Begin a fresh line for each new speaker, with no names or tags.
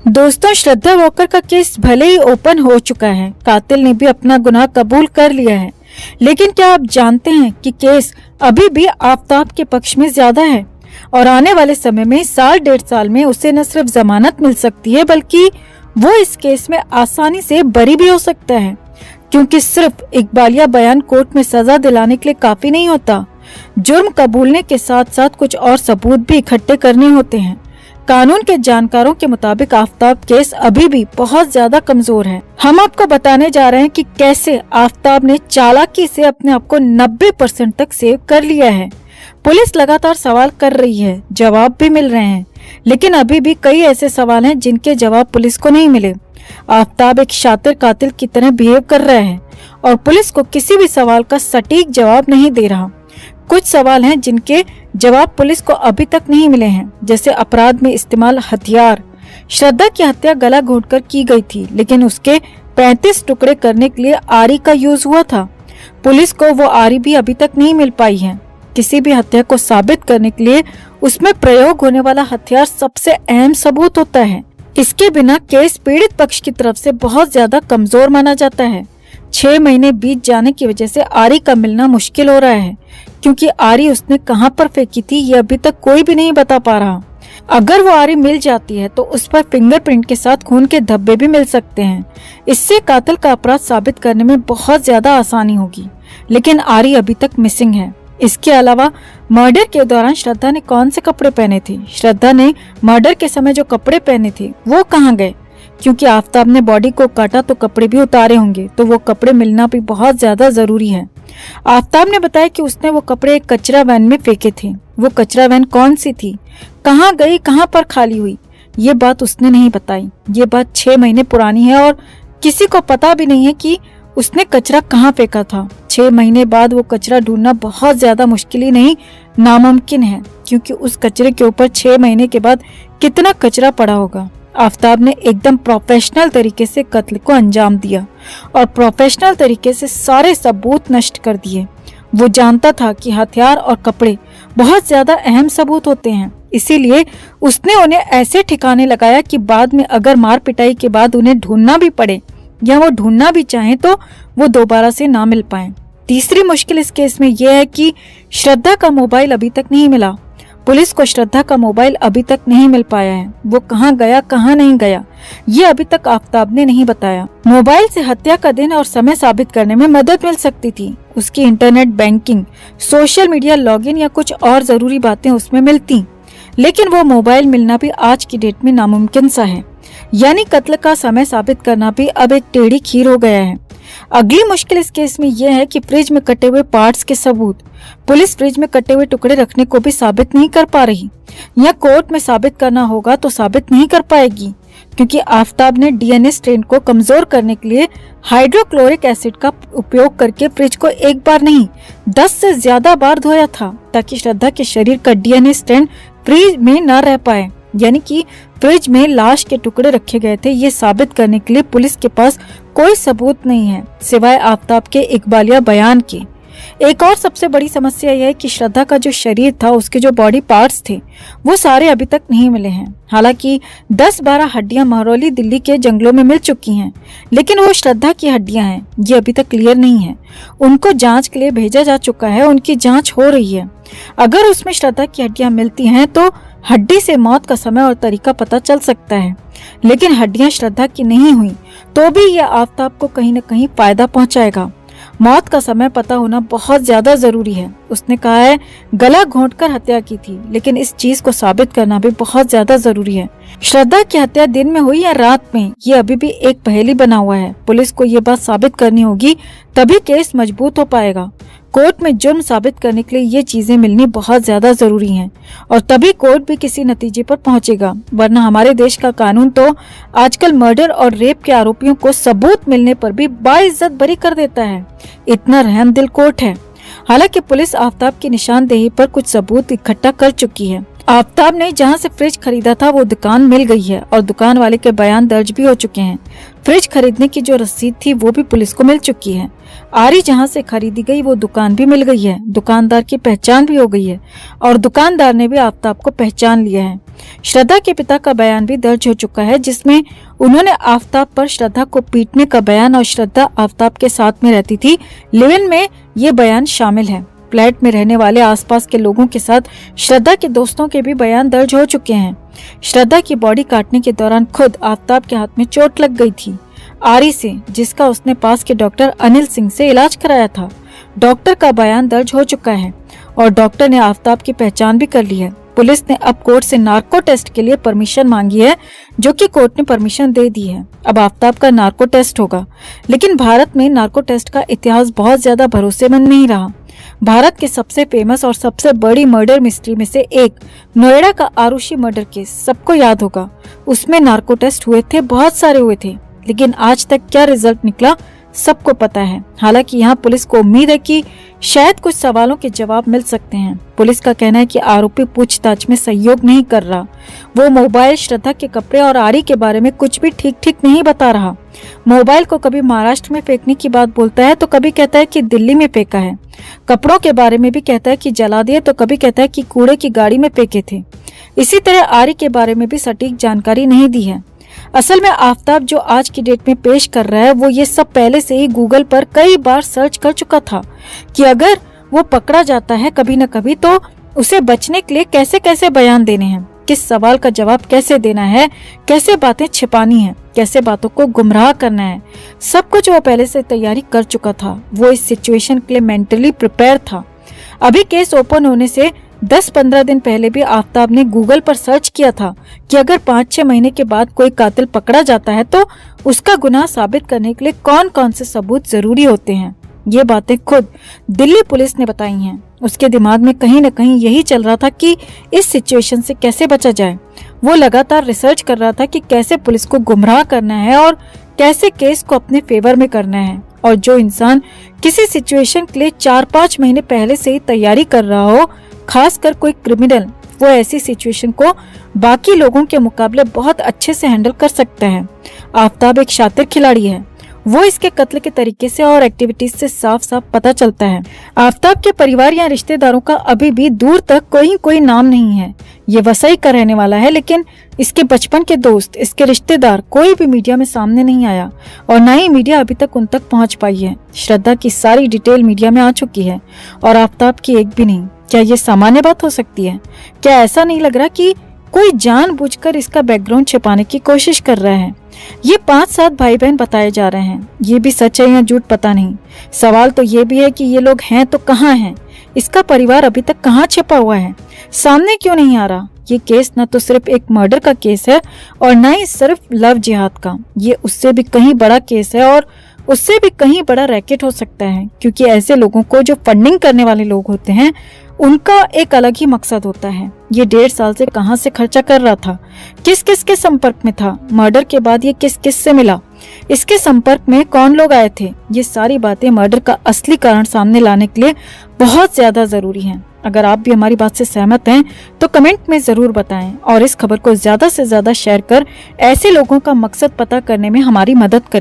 दोस्तों, श्रद्धा वॉकर का केस भले ही ओपन हो चुका है, कातिल ने भी अपना गुनाह कबूल कर लिया है, लेकिन क्या आप जानते हैं कि केस अभी भी आफताब के पक्ष में ज्यादा है और आने वाले समय में साल 1.5 साल में उसे न सिर्फ जमानत मिल सकती है बल्कि वो इस केस में आसानी से बरी भी हो सकता है, क्योंकि सिर्फ इकबालिया बयान कोर्ट में सजा दिलाने के लिए काफी नहीं होता। जुर्म कबूलने के साथ साथ कुछ और सबूत भी इकट्ठे करने होते हैं। कानून के जानकारों के मुताबिक आफताब केस अभी भी बहुत ज्यादा कमजोर है। हम आपको बताने जा रहे हैं कि कैसे आफताब ने चालाकी से अपने आप को 90% तक सेव कर लिया है। पुलिस लगातार सवाल कर रही है, जवाब भी मिल रहे हैं, लेकिन अभी भी कई ऐसे सवाल हैं जिनके जवाब पुलिस को नहीं मिले। आफताब एक शातिर कातिल की तरह बिहेव कर रहा है और पुलिस को किसी भी सवाल का सटीक जवाब नहीं दे रहा। कुछ सवाल हैं जिनके जवाब पुलिस को अभी तक नहीं मिले हैं, जैसे अपराध में इस्तेमाल हथियार। श्रद्धा की हत्या गला घोंटकर की गई थी, लेकिन उसके 35 टुकड़े करने के लिए आरी का यूज हुआ था। पुलिस को वो आरी भी अभी तक नहीं मिल पाई है। किसी भी हत्या को साबित करने के लिए उसमें प्रयोग होने वाला हथियार सबसे अहम सबूत होता है। इसके बिना केस पीड़ित पक्ष की तरफ से बहुत ज्यादा कमजोर माना जाता है। 6 महीने बीत जाने की वजह से आरी का मिलना मुश्किल हो रहा है, क्योंकि आरी उसने कहां पर फेंकी थी ये अभी तक कोई भी नहीं बता पा रहा। अगर वो आरी मिल जाती है तो उस पर फिंगरप्रिंट के साथ खून के धब्बे भी मिल सकते हैं। इससे कातिल का अपराध साबित करने में बहुत ज्यादा आसानी होगी, लेकिन आरी अभी तक मिसिंग है। इसके अलावा मर्डर के दौरान श्रद्धा ने कौन से कपड़े पहने थे, श्रद्धा ने मर्डर के समय जो कपड़े पहने थे वो कहाँ गए, क्योंकि आफताब ने बॉडी को काटा तो कपड़े भी उतारे होंगे, तो वो कपड़े मिलना भी बहुत ज्यादा जरूरी है। आफताब ने बताया कि उसने वो कपड़े एक कचरा वैन में फेंके थे। वो कचरा वैन कौन सी थी, कहाँ गई, कहाँ पर खाली हुई, ये बात उसने नहीं बताई। ये बात 6 महीने पुरानी है और किसी को पता भी नहीं है कि उसने कचरा कहाँ फेंका था। 6 महीने बाद वो कचरा ढूंढना बहुत ज्यादा मुश्किल ही नहीं, नामुमकिन है, क्योंकि उस कचरे के ऊपर 6 महीने के बाद कितना कचरा पड़ा होगा। आफताब ने एकदम प्रोफेशनल तरीके से कत्ल को अंजाम दिया और प्रोफेशनल तरीके से सारे सबूत नष्ट कर दिए। वो जानता था कि हथियार और कपड़े बहुत ज्यादा अहम सबूत होते हैं, इसीलिए उसने उन्हें ऐसे ठिकाने लगाया कि बाद में अगर मार पिटाई के बाद उन्हें ढूंढना भी पड़े या वो ढूंढना भी चाहे तो वो दोबारा से ना मिल पाए। तीसरी मुश्किल इस केस में यह है कि श्रद्धा का मोबाइल अभी तक नहीं मिला। पुलिस को श्रद्धा का मोबाइल अभी तक नहीं मिल पाया है। वो कहाँ गया, कहाँ नहीं गया, ये अभी तक आफताब ने नहीं बताया। मोबाइल से हत्या का दिन और समय साबित करने में मदद मिल सकती थी। उसकी internet banking, social media login या कुछ और जरूरी बातें उसमें मिलती, लेकिन वो मोबाइल मिलना भी आज की डेट में नामुमकिन सा है। यानी कत्ल का समय साबित करना भी अब एक टेढ़ी खीर हो गया है। अगली मुश्किल इस केस में यह है कि फ्रिज में कटे हुए पार्ट्स के सबूत। पुलिस फ्रिज में कटे हुए टुकड़े रखने को भी साबित नहीं कर पा रही, या कोर्ट में साबित करना होगा तो साबित नहीं कर पाएगी, क्योंकि आफताब ने डीएनए स्ट्रेन को कमजोर करने के लिए हाइड्रोक्लोरिक एसिड का उपयोग करके फ्रिज को एक बार नहीं 10 से ज्यादा बार धोया था, ताकि श्रद्धा के शरीर का डीएनए स्ट्रेन फ्रिज में न रह पाए। यानी कि फ्रिज में लाश के टुकड़े रखे गए थे, ये साबित करने के लिए पुलिस के पास कोई सबूत नहीं है सिवाय आफताब के इकबालिया बयान के। एक और सबसे बड़ी समस्या यह है कि श्रद्धा का जो शरीर था, उसके जो बॉडी पार्ट्स थे, वो सारे अभी तक नहीं मिले हैं। हालांकि 10-12 हड्डियां महरौली दिल्ली के जंगलों में मिल चुकी हैं, लेकिन वो श्रद्धा की हड्डियां हैं, ये अभी तक क्लियर नहीं है। उनको जांच के लिए भेजा जा चुका है, उनकी जांच हो रही है। अगर उसमें श्रद्धा की हड्डियां मिलती हैं तो हड्डी से मौत का समय और तरीका पता चल सकता है, लेकिन हड्डियां श्रद्धा की नहीं हुई तो भी यह आफताब को कहीं न कहीं फायदा पहुंचाएगा। मौत का समय पता होना बहुत ज्यादा जरूरी है। उसने कहा है गला घोंटकर हत्या की थी, लेकिन इस चीज को साबित करना भी बहुत ज्यादा जरूरी है। श्रद्धा की हत्या दिन में हुई या रात में, ये अभी भी एक पहेली बना हुआ है। पुलिस को ये बात साबित करनी होगी, तभी केस मजबूत हो पाएगा। कोर्ट में जुर्म साबित करने के लिए ये चीजें मिलनी बहुत ज्यादा जरूरी हैं, और तभी कोर्ट भी किसी नतीजे पर पहुंचेगा। वरना हमारे देश का कानून तो आजकल मर्डर और रेप के आरोपियों को सबूत मिलने पर भी बाइज्जत बरी कर देता है। इतना रहमदिल कोर्ट है। हालांकि पुलिस आफताब की निशानदेही पर कुछ सबूत इकट्ठा कर चुकी है। आफताब ने जहां से फ्रिज खरीदा था वो दुकान मिल गई है और दुकान वाले के बयान दर्ज भी हो चुके हैं। फ्रिज खरीदने की जो रसीद थी वो भी पुलिस को मिल चुकी है। आरी जहां से खरीदी गई वो दुकान भी मिल गई है, दुकानदार की पहचान भी हो गई है और दुकानदार ने भी आफताब को पहचान लिया है। श्रद्धा के पिता का बयान भी दर्ज हो चुका है, जिसमें उन्होंने आफताब पर श्रद्धा को पीटने का बयान और श्रद्धा आफताब के साथ में रहती थी, लिव इन में ये बयान शामिल है। फ्लैट में रहने वाले आसपास के लोगों के साथ श्रद्धा के दोस्तों के भी बयान दर्ज हो चुके हैं। श्रद्धा की बॉडी काटने के दौरान खुद आफताब के हाथ में चोट लग गई थी, आरी से, जिसका उसने पास के डॉक्टर अनिल सिंह से इलाज कराया था। डॉक्टर का बयान दर्ज हो चुका है और डॉक्टर ने आफताब की पहचान भी कर ली है। पुलिस ने अब कोर्ट से नार्को टेस्ट के लिए परमिशन मांगी है, जो कि कोर्ट ने परमिशन दे दी है। अब आफताब का नार्को टेस्ट होगा, लेकिन भारत में नार्को टेस्ट का इतिहास बहुत ज्यादा भरोसेमंद नहीं रहा। भारत के सबसे फेमस और सबसे बड़ी मर्डर मिस्ट्री में से एक नोएडा का आरुषि मर्डर केस सबको याद होगा। उसमें नार्को टेस्ट हुए थे, बहुत सारे हुए थे, लेकिन आज तक क्या रिजल्ट निकला सबको पता है। हालांकि यहाँ पुलिस को उम्मीद है कि शायद कुछ सवालों के जवाब मिल सकते हैं। पुलिस का कहना है कि आरोपी पूछताछ में सहयोग नहीं कर रहा। वो मोबाइल, श्रद्धा के कपड़े और आरी के बारे में कुछ भी ठीक नहीं बता रहा। मोबाइल को कभी महाराष्ट्र में फेंकने की बात बोलता है तो कभी कहता है कि दिल्ली में फेंका है। कपड़ों के बारे में भी कहता है कि जला दिए तो कभी कहता है कि कूड़े की गाड़ी में फेंके थे। इसी तरह आरी के बारे में भी सटीक जानकारी नहीं दी है। असल में आफताब जो आज की डेट में पेश कर रहा है वो ये सब पहले से ही गूगल पर कई बार सर्च कर चुका था कि अगर वो पकड़ा जाता है कभी न कभी तो उसे बचने के लिए कैसे कैसे बयान देने हैं, किस सवाल का जवाब कैसे देना है, कैसे बातें छिपानी है, कैसे बातों को गुमराह करना है। सब कुछ वो पहले से तैयारी कर चुका था। वो इस सिचुएशन के लिए मेंटली प्रिपेयर था। अभी केस ओपन होने से 10-15 दिन पहले भी आफताब ने गूगल पर सर्च किया था कि अगर 5-6 महीने के बाद कोई कातिल पकड़ा जाता है तो उसका गुनाह साबित करने के लिए कौन कौन से सबूत जरूरी होते हैं। ये बातें खुद दिल्ली पुलिस ने बताई हैं। उसके दिमाग में कहीं न कहीं यही चल रहा था कि इस सिचुएशन से कैसे बचा जाए। वो लगातार रिसर्च कर रहा था कि कैसे पुलिस को गुमराह करना है और कैसे केस को अपने फेवर में करना है। और जो इंसान किसी सिचुएशन के लिए 4-5 महीने पहले से ही तैयारी कर रहा हो, खासकर कोई क्रिमिनल, वो ऐसी सिचुएशन को बाकी लोगों के मुकाबले बहुत अच्छे से हैंडल कर सकता है। आफताब एक शातिर खिलाड़ी है। वो इसके कत्ल के तरीके से और एक्टिविटीज से साफ साफ पता चलता है। आफताब के परिवार या रिश्तेदारों का अभी भी दूर तक कोई नाम नहीं है। ये वसई का रहने वाला है, लेकिन इसके बचपन के दोस्त, इसके रिश्तेदार कोई भी मीडिया में सामने नहीं आया और न ही मीडिया अभी तक उन तक पहुंच पाई है। श्रद्धा की सारी डिटेल मीडिया में आ चुकी है और आफताब की एक भी नहीं। क्या ये सामान्य बात हो सकती है? क्या ऐसा नहीं लग रहा कि कोई जानबूझकर इसका बैकग्राउंड छिपाने की कोशिश कर रहा है? ये 5-7 भाई बहन बताए जा रहे हैं। ये भी सच है या झूठ पता नहीं। सवाल तो ये भी है कि ये लोग हैं तो कहाँ हैं? इसका परिवार अभी तक कहाँ छिपा हुआ है? सामने क्यों नहीं आ रहा? ये केस न तो सिर्फ एक मर्डर का केस है और न ही सिर्फ लव जिहाद का। ये उससे भी कहीं बड़ा केस है और उससे भी कहीं बड़ा रैकेट हो सकता है, क्योंकि ऐसे लोगों को जो फंडिंग करने वाले लोग होते हैं उनका एक अलग ही मकसद होता है। ये 1.5 साल से कहां से खर्चा कर रहा था, किस किस के संपर्क में था, मर्डर के बाद ये किस किस से मिला, इसके संपर्क में कौन लोग आए थे। ये सारी बातें मर्डर का असली कारण सामने लाने के लिए बहुत ज्यादा जरूरी हैं। अगर आप भी हमारी बात से सहमत हैं तो कमेंट में जरूर बताएं और इस खबर को ज्यादा से ज्यादा शेयर कर ऐसे लोगों का मकसद पता करने में हमारी मदद करें।